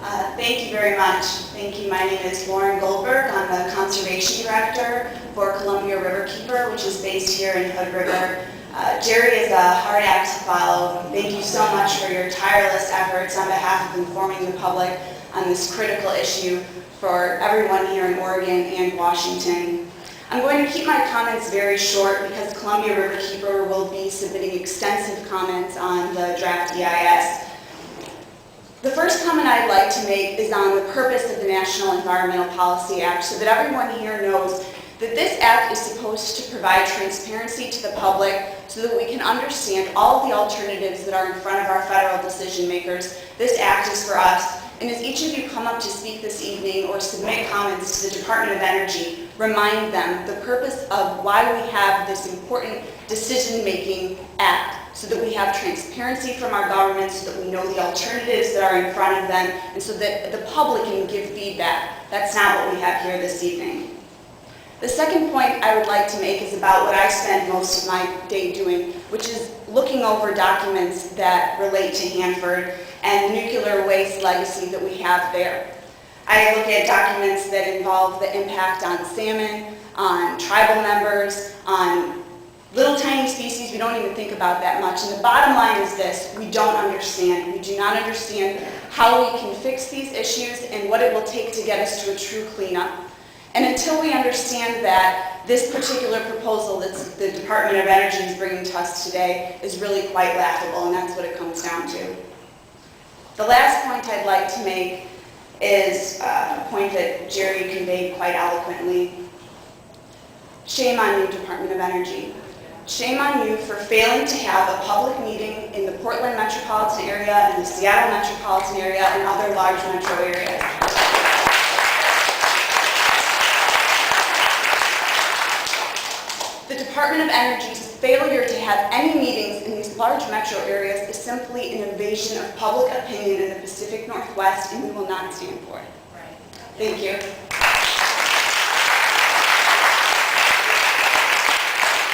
Thank you very much. Thank you. My name is Lauren Goldberg. I'm the Conservation Director for Columbia Riverkeeper, which is based here in Hood River. Jerry is a hard act to follow. Thank you so much for your tireless efforts on behalf of informing the public on this critical issue for everyone here in Oregon and Washington. I'm going to keep my comments very short because Columbia Riverkeeper will be submitting extensive comments on the draft EIS. The first comment I'd like to make is on the purpose of the National Environmental Policy Act, so that everyone here knows that this act is supposed to provide transparency to the public so that we can understand all of the alternatives that are in front of our federal decision makers. This act is for us. And as each of you come up to speak this evening or submit comments to the Department of Energy, remind them the purpose of why we have this important decision-making act, so that we have transparency from our government, so that we know the alternatives that are in front of them, and so that the public can give feedback. That's not what we have here this evening. The second point I would like to make is about what I spend most of my day doing, which is looking over documents that relate to Hanford and the nuclear waste legacy that we have there. I look at documents that involve the impact on salmon, on tribal members, on little tiny species we don't even think about that much. And the bottom line is this: we don't understand. We do not understand how we can fix these issues and what it will take to get us to a true cleanup. And until we understand that, this particular proposal that the Department of Energy is bringing to us today is really quite laughable, and that's what it comes down to. The last point I'd like to make is a point that Jerry conveyed quite eloquently. Shame on you, Department of Energy. Shame on you for failing to have a public meeting in the Portland metropolitan area and the Seattle metropolitan area and other large metro areas. The Department of Energy's failure to have any meetings in these large metro areas is simply an invasion of public opinion in the Pacific Northwest, and we will not stand for it. Thank you.